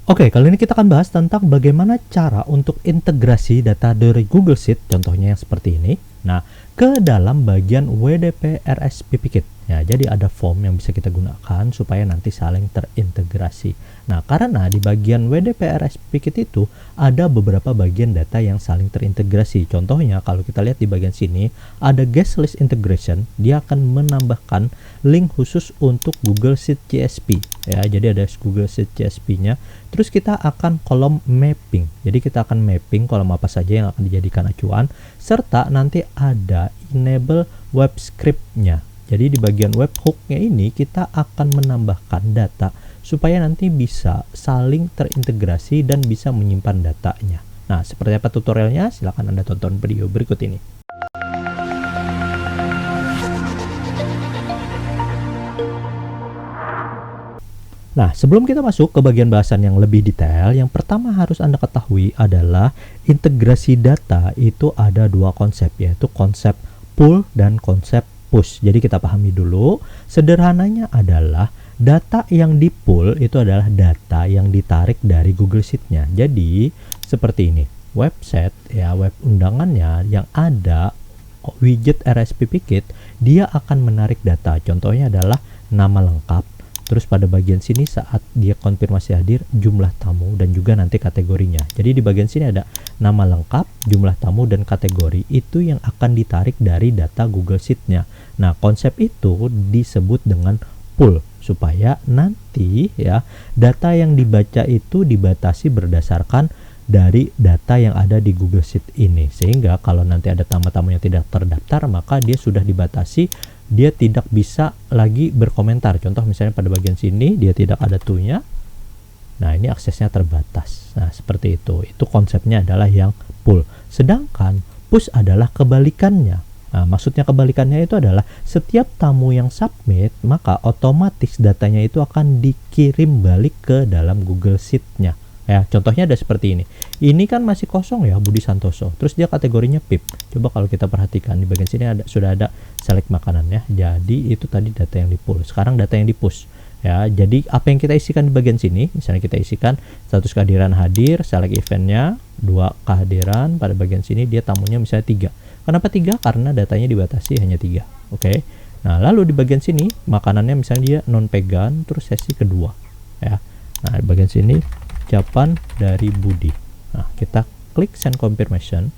Oke, kali ini kita akan bahas tentang bagaimana cara untuk integrasi data dari Google Sheet, contohnya yang seperti ini. Nah, ke dalam bagian WDP RSPP Kit. Ya, jadi ada form yang bisa kita gunakan supaya nanti saling terintegrasi. Nah, karena di bagian WDP RSPP Kit itu ada beberapa bagian data yang saling terintegrasi. Contohnya, kalau kita lihat di bagian sini, ada guest list integration. Dia akan menambahkan link khusus untuk Google Sheet CSV. Ya, jadi ada Google Sheet CSV-nya. Terus kita akan kolom mapping. Jadi kita akan mapping kolom apa saja yang akan dijadikan acuan, serta nanti ada enable web script-nya. Jadi di bagian webhook-nya ini kita akan menambahkan data supaya nanti bisa saling terintegrasi dan bisa menyimpan datanya. Nah, seperti apa tutorialnya? Silahkan Anda tonton video berikut ini. Nah, sebelum kita masuk ke bagian bahasan yang lebih detail, yang pertama harus Anda ketahui adalah integrasi data itu ada dua konsep, yaitu konsep pull dan konsep push. Jadi kita pahami dulu, sederhananya adalah data yang di pull itu adalah data yang ditarik dari Google Sheet-nya. Jadi seperti ini, website ya, web undangannya yang ada widget RSPP Kit, dia akan menarik data. Contohnya adalah nama lengkap. Terus pada bagian sini saat dia konfirmasi hadir, jumlah tamu dan juga nanti kategorinya. Jadi di bagian sini ada nama lengkap, jumlah tamu dan kategori, itu yang akan ditarik dari data Google Sheet-nya. Nah, konsep itu disebut dengan pull supaya nanti ya data yang dibaca itu dibatasi berdasarkan dari data yang ada di Google Sheet ini, sehingga kalau nanti ada tamu-tamu yang tidak terdaftar maka dia sudah dibatasi, dia tidak bisa lagi berkomentar. Contoh misalnya pada bagian sini dia tidak ada to-nya, nah ini aksesnya terbatas. Nah seperti itu konsepnya adalah yang pull. Sedangkan push adalah kebalikannya. Nah, maksudnya kebalikannya itu adalah setiap tamu yang submit maka otomatis datanya itu akan dikirim balik ke dalam Google Sheet-nya. Ya, contohnya ada seperti ini. Ini kan masih kosong ya, Budi Santoso. Terus dia kategorinya PIP. Coba kalau kita perhatikan di bagian sini sudah ada select makanannya. Jadi itu tadi data yang di pull. Sekarang data yang di push. Ya, jadi apa yang kita isikan di bagian sini? Misalnya kita isikan status kehadiran hadir, select eventnya, 2 kehadiran. Pada bagian sini dia tamunya misalnya 3. Kenapa 3? Karena datanya dibatasi hanya 3. Oke. Nah, lalu di bagian sini makanannya misalnya dia non vegan, terus sesi kedua. Ya. Nah, di bagian sini ucapan dari Budi. Nah, kita klik send confirmation.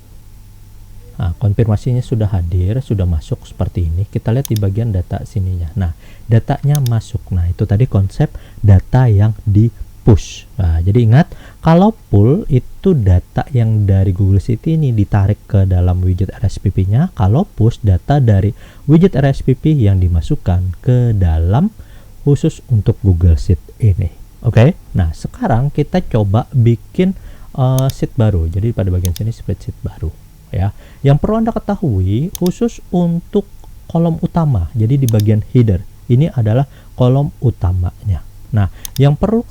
Nah, konfirmasinya sudah hadir, sudah masuk seperti ini. Kita lihat di bagian data sininya. Nah, datanya masuk. Nah, itu tadi konsep data yang di push. Nah, jadi ingat, kalau pull itu data yang dari Google Sheet ini ditarik ke dalam widget RSPP-nya. Kalau push, data dari widget RSPP yang dimasukkan ke dalam khusus untuk Google Sheet ini. Oke, nah sekarang kita coba bikin sheet baru. Jadi pada bagian sini spreadsheet baru ya. Yang perlu Anda ketahui khusus untuk kolom utama. Jadi di bagian header ini adalah kolom utamanya. Nah, yang perlu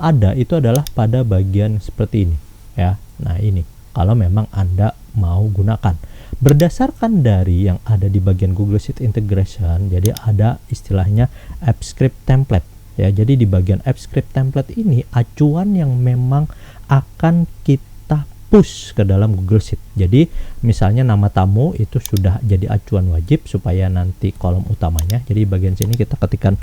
ada itu adalah pada bagian seperti ini ya. Nah, ini kalau memang Anda mau gunakan. Berdasarkan dari yang ada di bagian Google Sheet Integration, jadi ada istilahnya App Script Template. Ya, jadi di bagian App Script Template ini acuan yang memang akan kita push ke dalam Google Sheet. Jadi misalnya nama tamu itu sudah jadi acuan wajib supaya nanti kolom utamanya. Jadi di bagian sini kita ketikkan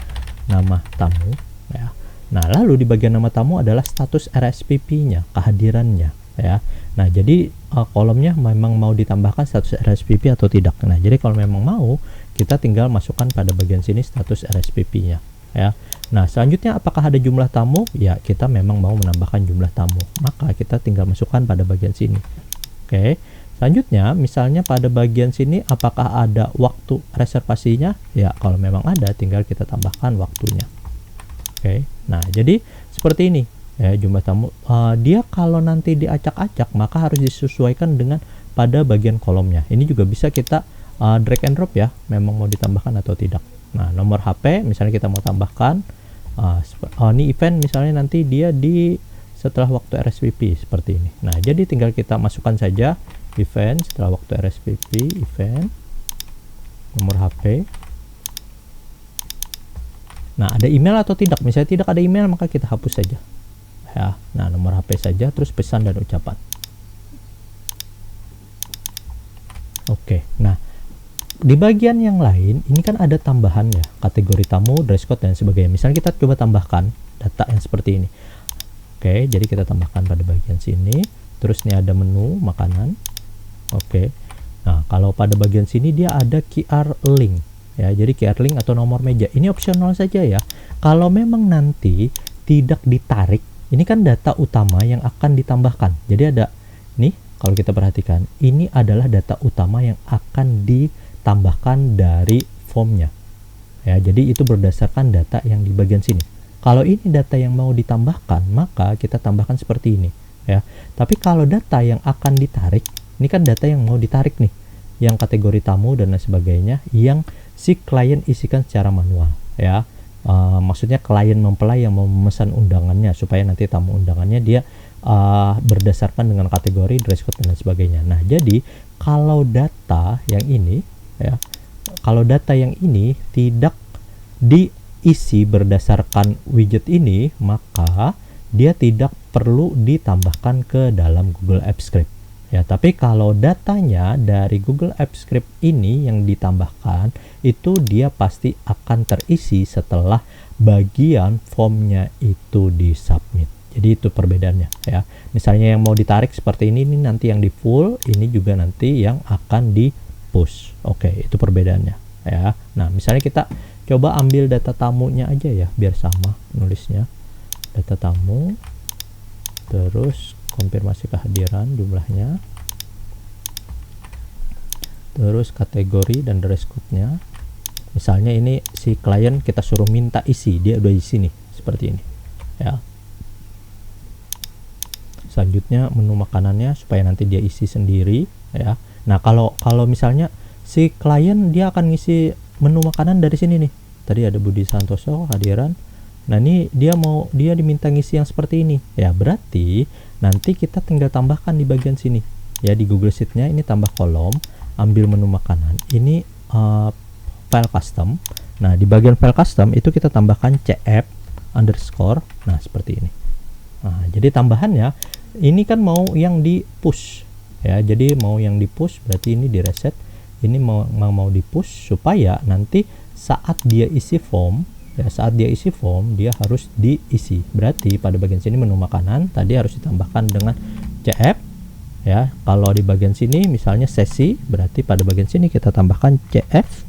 nama tamu ya. Nah, lalu di bagian nama tamu adalah status RSPP-nya, kehadirannya ya. Nah, jadi kolomnya memang mau ditambahkan status RSPP atau tidak. Nah, jadi kalau memang mau, kita tinggal masukkan pada bagian sini status RSPP-nya ya. Nah, selanjutnya apakah ada jumlah tamu? Ya, kita memang mau menambahkan jumlah tamu. Maka kita tinggal masukkan pada bagian sini. Oke. Selanjutnya, misalnya pada bagian sini apakah ada waktu reservasinya? Ya, kalau memang ada, tinggal kita tambahkan waktunya. Oke. Nah, jadi seperti ini. Ya, jumlah tamu. Dia kalau nanti diacak-acak, maka harus disesuaikan dengan pada bagian kolomnya. Ini juga bisa kita drag and drop ya, memang mau ditambahkan atau tidak. Nah, nomor HP misalnya kita mau tambahkan ini event misalnya nanti dia di setelah waktu RSVP seperti ini. Nah, jadi tinggal kita masukkan saja event setelah waktu RSVP, event, nomor HP. Nah, ada email atau tidak? Misalnya tidak ada email, maka kita hapus saja. ya. Nah, nomor HP saja, terus pesan dan ucapan. Oke, nah di bagian yang lain ini kan ada tambahan ya, kategori tamu, dress code dan sebagainya. Misalnya kita coba tambahkan data yang seperti ini. Oke, jadi kita tambahkan pada bagian sini. Terus ini ada menu makanan. Oke, nah kalau pada bagian sini dia ada QR link ya. Jadi QR link atau nomor meja ini opsional saja ya. Kalau memang nanti tidak ditarik, ini kan data utama yang akan ditambahkan. Jadi ada nih, kalau kita perhatikan, ini adalah data utama yang akan ditambahkan dari formnya ya. Jadi itu berdasarkan data yang di bagian sini. Kalau ini data yang mau ditambahkan, maka kita tambahkan seperti ini ya. Tapi kalau data yang akan ditarik, ini kan data yang mau ditarik nih, yang kategori tamu dan lain sebagainya, yang si klien isikan secara manual ya. Maksudnya klien mempelai yang mau memesan undangannya, supaya nanti tamu undangannya dia berdasarkan dengan kategori, dress code dan lain sebagainya. Nah, jadi kalau data yang ini ya, kalau data yang ini tidak diisi berdasarkan widget ini, maka dia tidak perlu ditambahkan ke dalam Google Apps Script ya. Tapi kalau datanya dari Google Apps Script ini yang ditambahkan, itu dia pasti akan terisi setelah bagian formnya itu disubmit. Jadi itu perbedaannya ya. Misalnya yang mau ditarik seperti ini nanti yang di full, ini juga nanti yang akan di push. Oke, itu perbedaannya ya. Nah, misalnya kita coba ambil data tamunya aja ya, biar sama nulisnya. Data tamu, terus konfirmasi kehadiran jumlahnya, terus kategori dan dress code-nya. Misalnya ini si klien kita suruh minta isi, dia udah isi nih seperti ini ya. Selanjutnya menu makanannya supaya nanti dia isi sendiri ya. Nah, kalau misalnya si klien dia akan ngisi menu makanan dari sini nih. Tadi ada Budi Santoso kehadiran. Nah, ini dia diminta ngisi yang seperti ini ya. Berarti nanti kita tinggal tambahkan di bagian sini ya, di Google Sheet-nya ini tambah kolom, ambil menu makanan. Ini file custom. Nah, di bagian file custom itu kita tambahkan cf underscore. Nah, seperti ini. Nah, jadi tambahannya ini kan mau yang di push ya. Jadi mau yang di push berarti ini di reset. Ini mau di push supaya nanti saat dia isi form ya, saat dia isi form dia harus diisi. Berarti pada bagian sini menu makanan tadi harus ditambahkan dengan cf ya. Kalau di bagian sini misalnya sesi, berarti pada bagian sini kita tambahkan cf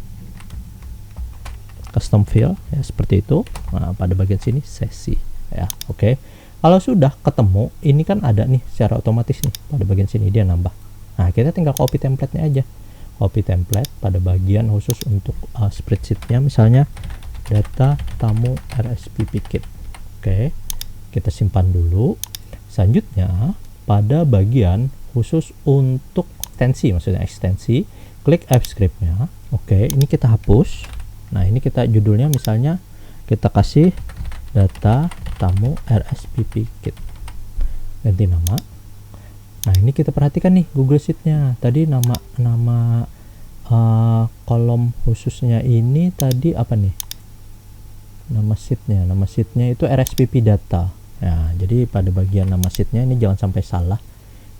custom field ya, seperti itu. Nah, pada bagian sini sesi ya. Oke. Kalau sudah ketemu, ini kan ada nih secara otomatis nih pada bagian sini dia nambah. Nah, kita tinggal copy template-nya aja. Copy template pada bagian khusus untuk spreadsheet-nya, misalnya data tamu RSVP kit. Oke. Kita simpan dulu. Selanjutnya pada bagian khusus untuk ekstensi, maksudnya ekstensi, klik app script-nya. Oke, ini kita hapus. Nah, ini kita judulnya misalnya kita kasih data tamu RSVP kit. Ganti nama. Nah, ini kita perhatikan nih Google Sheet-nya. Tadi nama kolom khususnya ini tadi apa nih? Nama sheet-nya itu RSVP data. Nah, jadi pada bagian nama sheet-nya ini jangan sampai salah.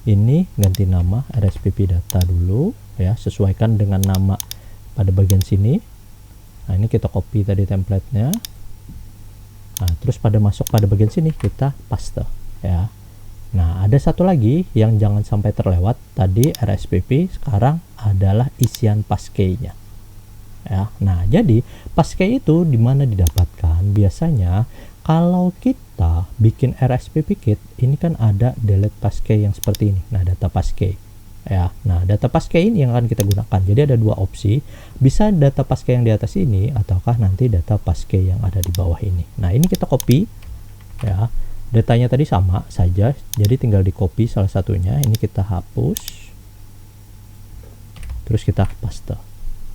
Ini ganti nama RSVP data dulu ya, sesuaikan dengan nama pada bagian sini. Nah, ini kita copy tadi template-nya. Nah, terus masuk pada bagian sini kita paste ya. Nah, ada satu lagi yang jangan sampai terlewat. Tadi RSVP, sekarang adalah isian paskei-nya ya. Nah, jadi paskei itu di mana didapatkan? Biasanya kalau kita bikin RSVP kit, ini kan ada delete paskei yang seperti ini. Nah, data paskei ya. Nah, data paskei ini yang akan kita gunakan. Jadi ada dua opsi, bisa data paskei yang di atas ini ataukah nanti data paskei yang ada di bawah ini. Nah, ini kita copy ya. Datanya tadi sama saja, jadi tinggal di copy salah satunya. Ini kita hapus, terus kita paste.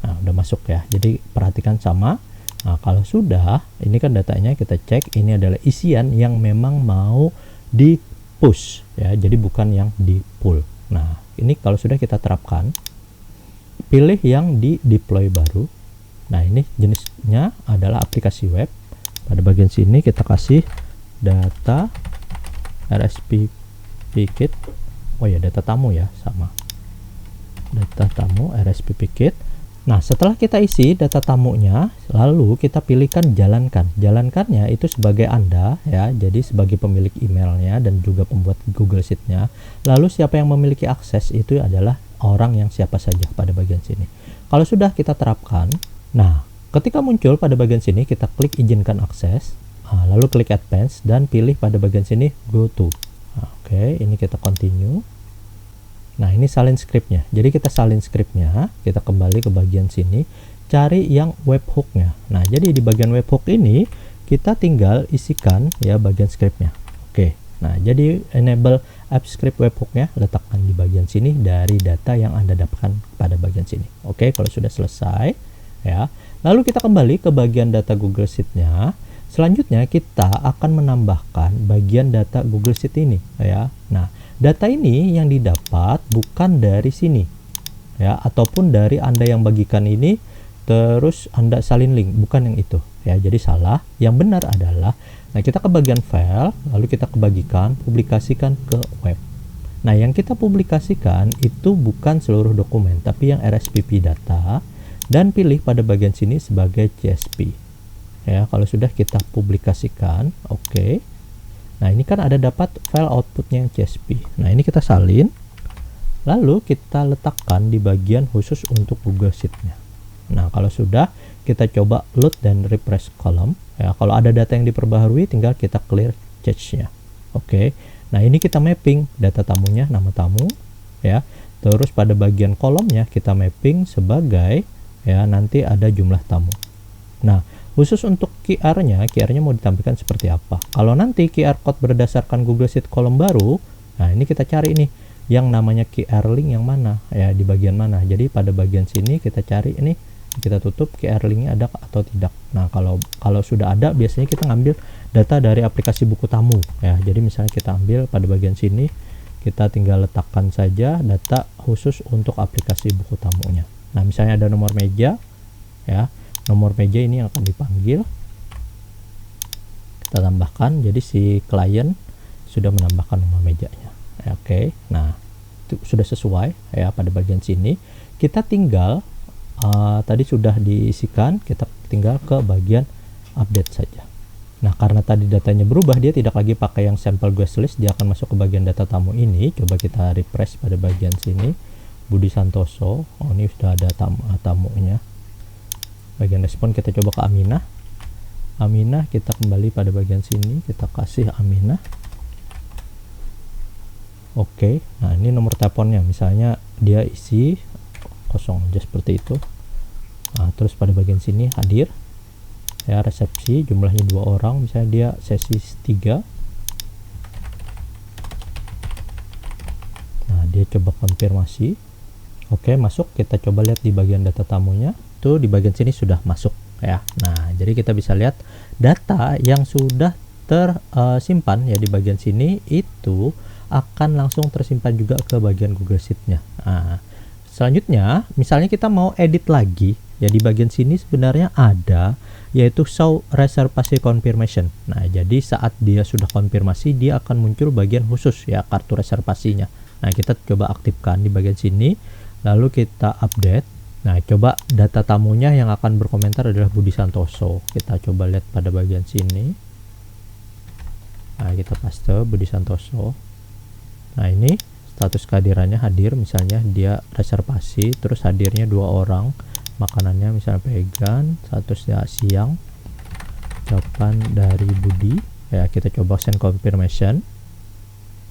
Nah, udah masuk ya. Jadi perhatikan sama. Nah, kalau sudah, ini kan datanya kita cek, ini adalah isian yang memang mau di push ya, jadi bukan yang di pull. Nah, ini kalau sudah kita terapkan, pilih yang di deploy baru. Nah, ini jenisnya adalah aplikasi web. Pada bagian sini kita kasih data RSVP kit. Oh ya, data tamu ya, sama. Data tamu RSVP kit. Nah, setelah kita isi data tamunya, lalu kita pilihkan jalankan. Jalankannya itu sebagai Anda ya, jadi sebagai pemilik emailnya dan juga pembuat Google Sheet-nya. Lalu siapa yang memiliki akses itu adalah orang yang siapa saja pada bagian sini. Kalau sudah kita terapkan, nah ketika muncul pada bagian sini kita klik izinkan akses, lalu klik advance dan pilih pada bagian sini go to. Oke, ini kita continue. Nah, ini salin scriptnya. Jadi kita salin scriptnya, kita kembali ke bagian sini, cari yang webhook-nya. Nah, jadi di bagian webhook ini kita tinggal isikan ya bagian scriptnya. Oke. Nah, jadi enable app script webhook-nya letakkan di bagian sini dari data yang Anda dapatkan pada bagian sini. Oke, kalau sudah selesai ya. Lalu kita kembali ke bagian data Google Sheet-nya. Selanjutnya kita akan menambahkan bagian data Google Sheet ini ya. Nah, data ini yang didapat bukan dari sini ya, ataupun dari Anda yang bagikan ini terus Anda salin link, bukan yang itu ya. Jadi salah. Yang benar adalah, nah kita ke bagian file, lalu kita kebagikan, publikasikan ke web. Nah, yang kita publikasikan itu bukan seluruh dokumen, tapi yang RSVP data, dan pilih pada bagian sini sebagai CSV ya. Kalau sudah kita publikasikan, oke. Nah, ini kan ada dapat file outputnya yang CSV. Nah, ini kita salin, lalu kita letakkan di bagian khusus untuk Google Sheet-nya. Nah, kalau sudah, kita coba load dan refresh column ya. Kalau ada data yang diperbaharui, tinggal kita clear cache-nya. Oke. Nah, ini kita mapping data tamunya, nama tamu ya. Terus pada bagian kolomnya kita mapping sebagai ya, nanti ada jumlah tamu. Nah, khusus untuk QR-nya mau ditampilkan seperti apa. Kalau nanti QR code berdasarkan Google Sheet kolom baru, nah ini kita cari nih yang namanya QR link yang mana ya, di bagian mana. Jadi pada bagian sini kita cari ini, kita tutup QR linknya ada atau tidak. Nah, kalau sudah ada, biasanya kita ngambil data dari aplikasi buku tamu ya. Jadi misalnya kita ambil pada bagian sini, kita tinggal letakkan saja data khusus untuk aplikasi buku tamunya. Nah, misalnya ada nomor meja ya. Nomor meja ini yang akan dipanggil, kita tambahkan. Jadi si klien sudah menambahkan nomor mejanya ya, oke. Nah, itu sudah sesuai ya. Pada bagian sini kita tinggal tadi sudah diisikan, kita tinggal ke bagian update saja. Nah, karena tadi datanya berubah, dia tidak lagi pakai yang sample guest list, dia akan masuk ke bagian data tamu ini. Coba kita refresh pada bagian sini, Budi Santoso. Oh, ini sudah ada tamunya. Bagian respon kita coba ke Aminah, kita kembali pada bagian sini, kita kasih Aminah. Oke. Nah, ini nomor teleponnya, misalnya dia isi kosong aja seperti itu. Nah, terus pada bagian sini hadir ya, resepsi, jumlahnya 2 orang, misalnya dia sesi 3. Nah, dia coba konfirmasi. Oke, masuk. Kita coba lihat di bagian data tamunya. Tuh di bagian sini sudah masuk ya. Nah, jadi kita bisa lihat data yang sudah tersimpan ya di bagian sini itu akan langsung tersimpan juga ke bagian Google Sheet-nya. Nah, selanjutnya misalnya kita mau edit lagi ya, di bagian sini sebenarnya ada yaitu show reservasi confirmation. Nah, jadi saat dia sudah konfirmasi, dia akan muncul bagian khusus ya, kartu reservasinya. Nah, kita coba aktifkan di bagian sini, lalu kita update. Nah, coba data tamunya yang akan berkomentar adalah Budi Santoso. Kita coba lihat pada bagian sini. Nah, kita paste Budi Santoso. Nah, ini status kehadirannya hadir, misalnya dia reservasi, terus hadirnya 2 orang. Makanannya misalnya vegan, statusnya siang. Ucapan dari Budi. Ya, kita coba send confirmation.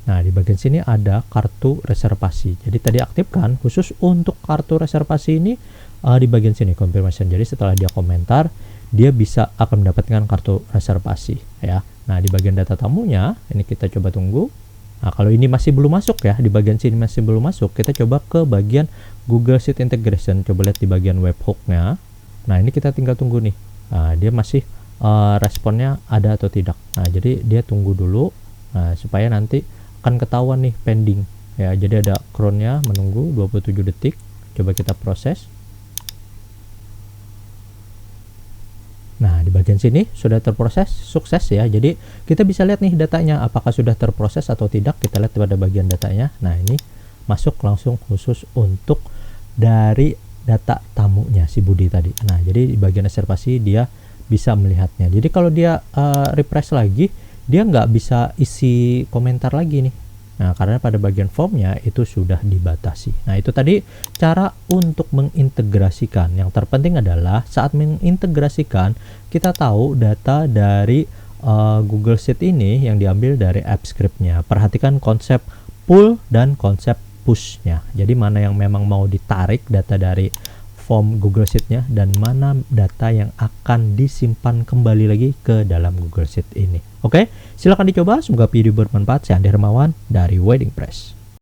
Nah, di bagian sini ada kartu reservasi. Jadi tadi aktifkan khusus untuk kartu reservasi ini di bagian sini confirmation. Jadi setelah dia komentar, dia bisa akan mendapatkan kartu reservasi ya. Nah, di bagian data tamunya ini kita coba tunggu. Nah, kalau ini masih belum masuk ya, di bagian sini masih belum masuk, kita coba ke bagian Google Sheet Integration. Coba lihat di bagian webhook-nya. Nah, ini kita tinggal tunggu nih. Nah, dia masih responnya ada atau tidak. Nah, jadi dia tunggu dulu supaya nanti akan ketahuan nih pending ya. Jadi ada cronnya menunggu 27 detik. Coba kita proses. Nah, di bagian sini sudah terproses sukses ya. Jadi kita bisa lihat nih datanya apakah sudah terproses atau tidak. Kita lihat pada bagian datanya. Nah, ini masuk langsung khusus untuk dari data tamunya si Budi tadi. Nah, jadi di bagian observasi dia bisa melihatnya. Jadi kalau dia refresh lagi, dia nggak bisa isi komentar lagi nih. Nah, karena pada bagian formnya itu sudah dibatasi. Nah, itu tadi cara untuk mengintegrasikan. Yang terpenting adalah saat mengintegrasikan, kita tahu data dari Google Sheet ini yang diambil dari AppScript-nya. Perhatikan konsep pull dan konsep push-nya. Jadi mana yang memang mau ditarik data dari form Google Sheet-nya dan mana data yang akan disimpan kembali lagi ke dalam Google Sheet ini. Oke, silakan dicoba. Semoga video bermanfaat. Saya Andi Hermawan dari Wedding Press.